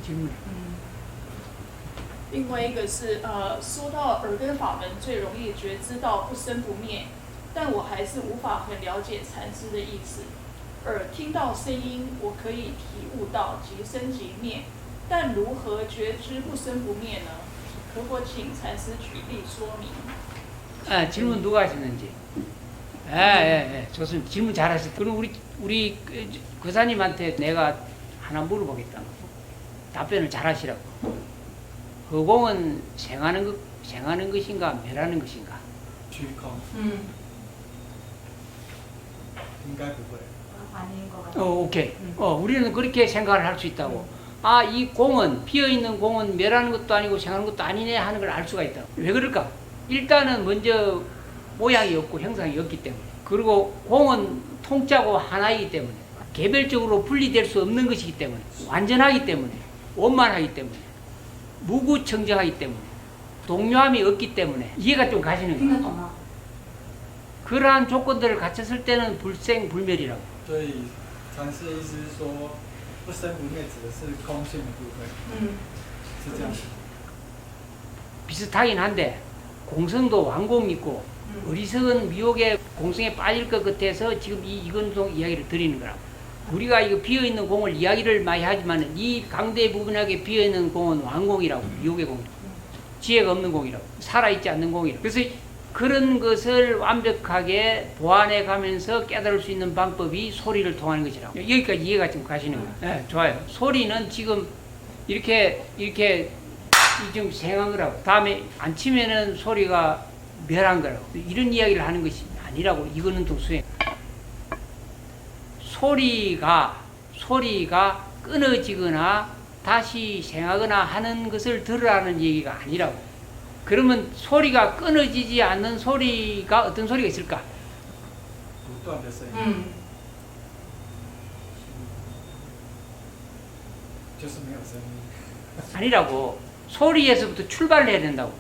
질문해. 另外一个是说到耳根法门最容易觉知到不生不灭，但我还是无法很了解禅师的意思。耳听到声音，我可以体悟到即生即灭，但如何觉知不生不灭呢？可否请禅师举例说明？ 질문 누가 하셨는지. 좋습니다. 질문 잘하셨다. 그럼 우리 교사님한테 내가 하나 물어보겠다. 답변을 잘하시라고. 허공은 생하는 것인가, 멸하는 것인가? 虚空 应该不会。 아닌 것 같아요. 오케이. 우리는 그렇게 생각을 할 수 있다고. 이 공은, 비어있는 공은 멸하는 것도 아니고 생하는 것도 아니네 하는 걸 알 수가 있다. 왜 그럴까? 일단은 먼저 모양이 없고 형상이 없기 때문에. 그리고 공은 통짜고 하나이기 때문에. 개별적으로 분리될 수 없는 것이기 때문에. 완전하기 때문에. 원만하기 때문에. 무구청정하기 때문에. 동요함이 없기 때문에. 이해가 좀 가시는 거예요. 그러한 조건들을 갖췄을 때는 불생불멸이라고. 所以禅师的意思是说，不生不灭指的是空性的部分。是这样。 비슷하긴 한데 공성도 완공이 있고 어리석은 미혹의 공성에 빠질 것 같아서 지금 이 이건동 이야기를 드리는 거라고. 우리가 이거 비어있는 공을 이야기를 많이 하지만 이 강대 부분하게 비어있는 공은 완공이라고. 미혹의 공, 지혜가 없는 공이라고, 살아있지 않는 공이라고. 그래서 그런 것을 완벽하게 보완해 가면서 깨달을 수 있는 방법이 소리를 통하는 것이라고. 여기까지 이해가 좀 가시는 거예요. 네, 좋아요. 소리는 지금 이렇게 지금 생한 거라고. 다음에 안 치면은 소리가 멸한 거라고. 이런 이야기를 하는 것이 아니라고. 이거는 또 수행. 소리가 끊어지거나 다시 생하거나 하는 것을 들으라는 얘기가 아니라고. 그러면 소리가 끊어지지 않는 소리가 어떤 소리가 있을까? 不断的声音。就是没有声音。 아니라고. 소리에서부터 출발을 해야 된다고.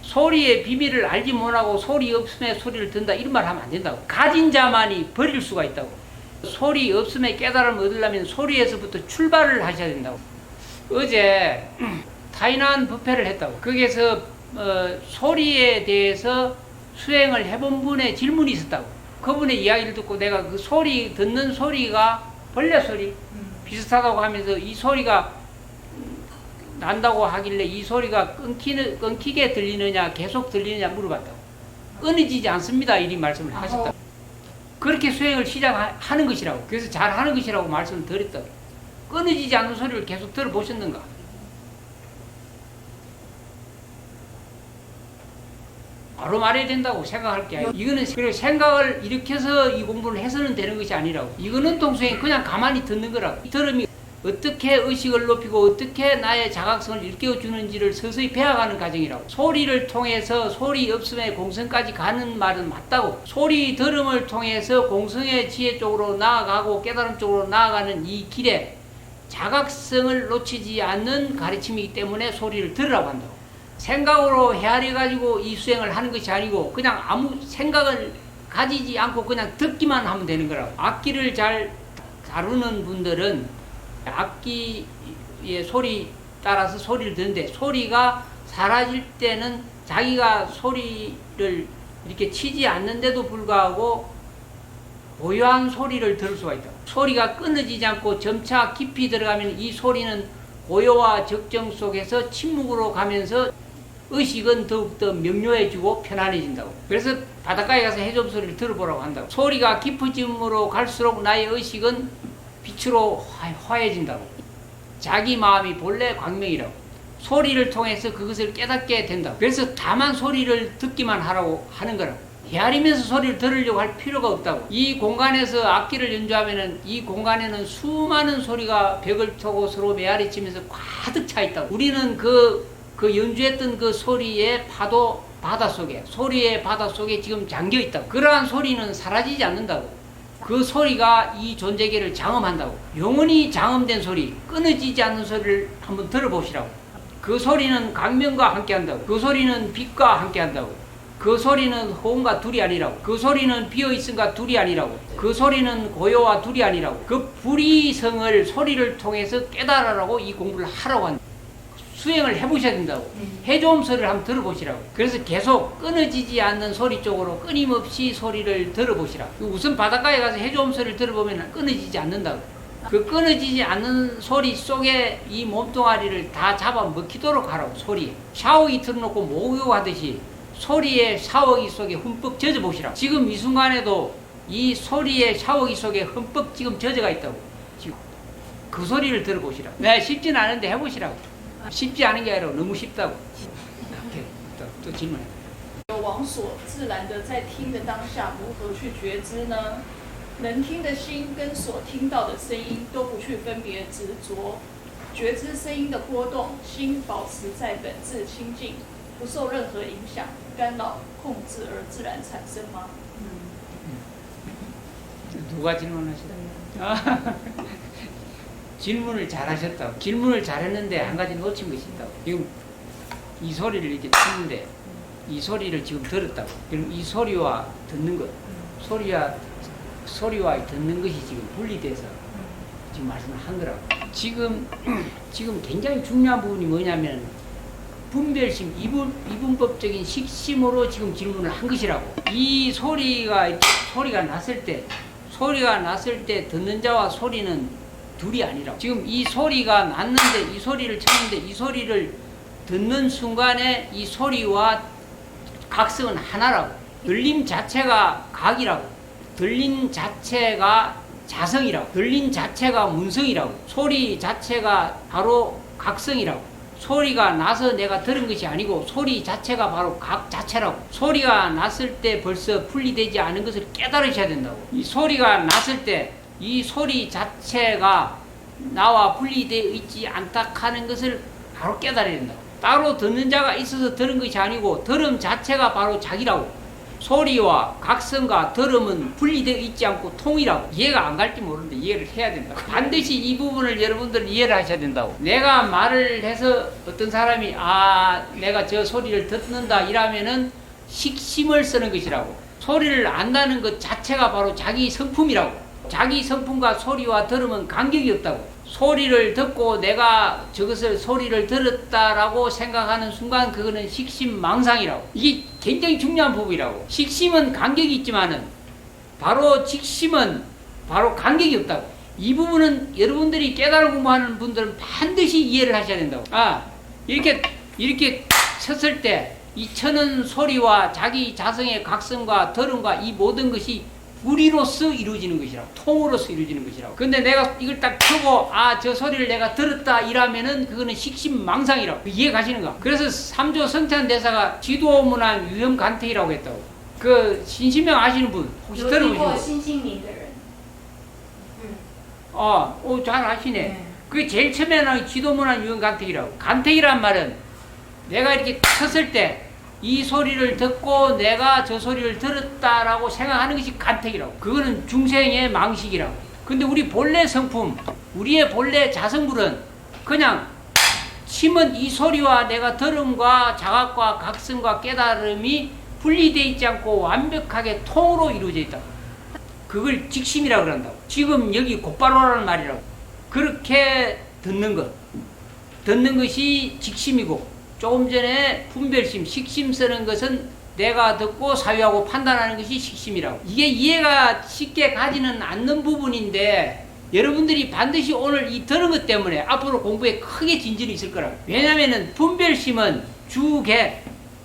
소리의 비밀을 알지 못하고 소리 없음에 소리를 듣는다 이런 말 하면 안 된다고. 가진 자만이 버릴 수가 있다고. 소리 없음에 깨달음을 얻으려면 소리에서부터 출발을 하셔야 된다고. 어제 타이난 법회를 했다고. 거기에서 소리에 대해서 수행을 해본 분의 질문이 있었다고. 그분의 이야기를 듣고 내가 그 소리 듣는 소리가 벌레 소리 비슷하다고 하면서 이 소리가 난다고 하길래 이 소리가 끊기게 들리느냐 계속 들리느냐 물어봤다고. 끊어지지 않습니다 이리 말씀을 하셨다고. 그렇게 수행을 시작하는 것이라고. 그래서 잘하는 것이라고 말씀을 드렸다고. 끊어지지 않는 소리를 계속 들어보셨는가? 바로 말해야 된다고 생각할 게 아니고. 이거는 그리고 생각을 일으켜서 이 공부를 해서는 되는 것이 아니라고. 이거는 동수행 그냥 가만히 듣는 거라고. 들음이 어떻게 의식을 높이고 어떻게 나의 자각성을 일깨워주는지를 서서히 배워가는 과정이라고. 소리를 통해서 소리 없음의 공성까지 가는 말은 맞다고. 소리 들음을 통해서 공성의 지혜 쪽으로 나아가고 깨달음 쪽으로 나아가는 이 길에 자각성을 놓치지 않는 가르침이기 때문에 소리를 들으라고 한다고. 생각으로 헤아려가지고 이 수행을 하는 것이 아니고 그냥 아무 생각을 가지지 않고 그냥 듣기만 하면 되는 거라고. 악기를 잘 다루는 분들은 악기의 소리 따라서 소리를 듣는데 소리가 사라질 때는 자기가 소리를 이렇게 치지 않는데도 불구하고 고요한 소리를 들을 수가 있다. 소리가 끊어지지 않고 점차 깊이 들어가면 이 소리는 고요와 적정 속에서 침묵으로 가면서 의식은 더욱더 명료해지고 편안해진다고. 그래서 바닷가에 가서 해좀 소리를 들어보라고 한다고. 소리가 깊어짐으로 갈수록 나의 의식은 빛으로 화해진다고. 자기 마음이 본래 광명이라고. 소리를 통해서 그것을 깨닫게 된다고. 그래서 다만 소리를 듣기만 하라고 하는 거라고. 헤아리면서 소리를 들으려고 할 필요가 없다고. 이 공간에서 악기를 연주하면은 이 공간에는 수많은 소리가 벽을 타고 서로 메아리치면서 가득 차 있다고. 우리는 그 연주했던 그 소리의 바다 속에, 소리의 바다 속에 지금 잠겨 있다고. 그러한 소리는 사라지지 않는다고. 그 소리가 이 존재계를 장엄한다고. 영원히 장엄된 소리, 끊어지지 않는 소리를 한번 들어보시라고. 그 소리는 광명과 함께 한다고. 그 소리는 빛과 함께 한다고. 그 소리는 호응과 둘이 아니라고. 그 소리는 비어있음과 둘이 아니라고. 그 소리는 고요와 둘이 아니라고. 그 불이성을 소리를 통해서 깨달으라고 이 공부를 하라고 한다. 수행을 해보셔야 된다고. 해조음 소리를 한번 들어보시라고. 그래서 계속 끊어지지 않는 소리 쪽으로 끊임없이 소리를 들어보시라고. 우선 바닷가에 가서 해조음 소리를 들어보면 끊어지지 않는다고. 그 끊어지지 않는 소리 속에 이 몸뚱아리를 다 잡아 먹히도록 하라고. 소리에 샤워기 틀어놓고 목욕하듯이 소리의 샤워기 속에 흠뻑 젖어 보시라고. 지금 이 순간에도 이 소리의 샤워기 속에 흠뻑 지금 젖어가 있다고. 지금 그 소리를 들어보시라고. 네, 쉽진 않은데 해보시라고. 쉽지 않은 게 아니라 너무 쉽다고. 오케이. 또 질문해. 有往所自然的在听的当下，如何去觉知呢？能听的心跟所听到的声音都不去分别执着，觉知声音的波动，心保持在本质清净，不受任何影响、干扰、控制而自然产生吗？ 누가 질문하시다? 질문을 잘하셨다고. 질문을 잘했는데 한 가지 놓친 것이 있다고. 지금 이 소리를 이렇게 듣는데 이 소리를 지금 들었다고. 그럼 이 소리와 듣는 것, 소리와 듣는 것이 지금 분리돼서 지금 말씀을 한 거라고. 지금 굉장히 중요한 부분이 뭐냐면 분별심, 이분법적인 식심으로 지금 질문을 한 것이라고. 이 소리가 났을 때 듣는 자와 소리는 둘이 아니라고. 지금 이 소리가 났는데 이 소리를 쳤는데 이 소리를 듣는 순간에 이 소리와 각성은 하나라고. 들림 자체가 각이라고. 들림 자체가 자성이라고. 들림 자체가 문성이라고. 소리 자체가 바로 각성이라고. 소리가 나서 내가 들은 것이 아니고 소리 자체가 바로 각 자체라고. 소리가 났을 때 벌써 분리되지 않은 것을 깨달으셔야 된다고. 이 소리가 났을 때 이 소리 자체가 나와 분리되어 있지 않다 하는 것을 바로 깨달아야 된다고. 따로 듣는 자가 있어서 들은 것이 아니고 들음 자체가 바로 자기라고. 소리와 각성과 들음은 분리되어 있지 않고 통이라고. 이해가 안 갈지 모르는데 이해를 해야 된다고. 반드시 이 부분을 여러분들은 이해를 하셔야 된다고. 내가 말을 해서 어떤 사람이 내가 저 소리를 듣는다 이라면은 식심을 쓰는 것이라고. 소리를 안다는 것 자체가 바로 자기 성품이라고. 자기 성품과 소리와 들음은 간격이 없다고. 소리를 듣고 내가 저것을 소리를 들었다라고 생각하는 순간 그거는 식심망상이라고. 이게 굉장히 중요한 부분이라고. 식심은 간격이 있지만은 바로 직심은 바로 간격이 없다고. 이 부분은 여러분들이 깨달음 공부하는 분들은 반드시 이해를 하셔야 된다고. 이렇게 쳤을 때 이 쳐는 소리와 자기 자성의 각성과 들음과 이 모든 것이 불이로서 이루어지는 것이라고. 통으로서 이루어지는 것이라고. 근데 내가 이걸 딱 켜고 저 소리를 내가 들었다 이라면은 그거는 식심망상이라고. 이해 가시는가? 그래서 삼조 성찬대사가 지도문안 유형간택이라고 했다고. 그 신신명 아시는 분 혹시 들어보시고? 신신민들은. 잘 아시네. 그게 제일 처음에는 지도문안 유형간택이라고. 간택이란 말은 내가 이렇게 쳤을 때 이 소리를 듣고 내가 저 소리를 들었다라고 생각하는 것이 간택이라고. 그거는 중생의 망식이라고. 근데 우리 본래 성품, 우리의 본래 자성불은 그냥 치면 이 소리와 내가 들음과 자각과 각성과 깨달음이 분리되어 있지 않고 완벽하게 통으로 이루어져 있다. 그걸 직심이라고 그런다고. 지금 여기 곧바로라는 말이라고. 그렇게 듣는 것이 직심이고, 조금 전에 분별심, 식심 쓰는 것은 내가 듣고 사유하고 판단하는 것이 식심이라고. 이게 이해가 쉽게 가지는 않는 부분인데 여러분들이 반드시 오늘 이 들은 것 때문에 앞으로 공부에 크게 진전이 있을 거라고. 왜냐하면 분별심은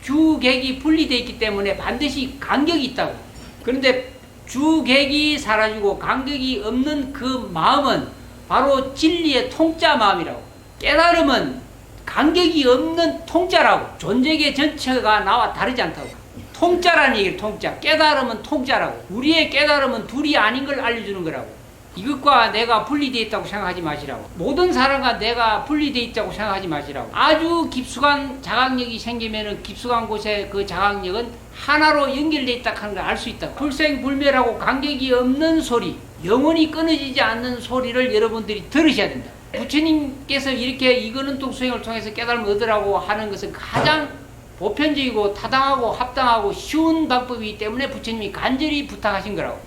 주객이 분리되어 있기 때문에 반드시 간격이 있다고. 그런데 주객이 사라지고 간격이 없는 그 마음은 바로 진리의 통자 마음이라고. 깨달음은 간격이 없는 통자라고. 존재계 전체가 나와 다르지 않다고. 통자라는 얘기를 통자. 깨달음은 통자라고. 우리의 깨달음은 둘이 아닌 걸 알려주는 거라고. 이것과 내가 분리되어 있다고 생각하지 마시라고. 모든 사람과 내가 분리되어 있다고 생각하지 마시라고. 아주 깊숙한 자각력이 생기면은 깊숙한 곳에 그 자각력은 하나로 연결되어 있다 하는 걸 알 수 있다. 불생불멸하고 간격이 없는 소리, 영원히 끊어지지 않는 소리를 여러분들이 들으셔야 된다. 부처님께서 이렇게 이거는 또 수행을 통해서 깨달음을 얻으라고 하는 것은 가장 보편적이고 타당하고 합당하고 쉬운 방법이기 때문에 부처님이 간절히 부탁하신 거라고.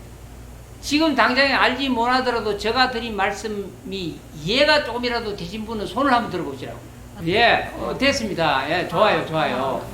지금 당장에 알지 못하더라도 제가 드린 말씀이 이해가 조금이라도 되신 분은 손을 한번 들어보시라고. 예, 됐습니다. 예, 좋아요, 좋아요.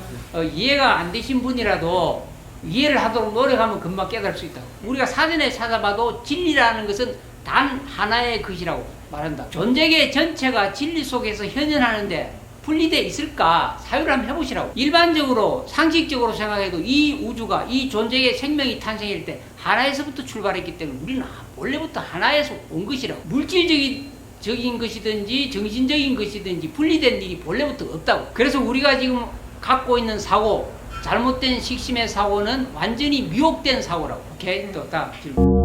이해가 안 되신 분이라도 이해를 하도록 노력하면 금방 깨달을 수 있다고. 우리가 사전에 찾아봐도 진리라는 것은 단 하나의 것이라고 말한다. 존재계 전체가 진리 속에서 현현하는데 분리되어 있을까? 사유를 한번 해보시라고. 일반적으로 상식적으로 생각해도 이 우주가 이 존재계 생명이 탄생할 때 하나에서부터 출발했기 때문에 우리는 원래부터 하나에서 온 것이라고. 물질적인 것이든지 정신적인 것이든지 분리된 일이 본래부터 없다고. 그래서 우리가 지금 갖고 있는 사고, 잘못된 식심의 사고는 완전히 미혹된 사고라고. 오케이? 또 다음 질문.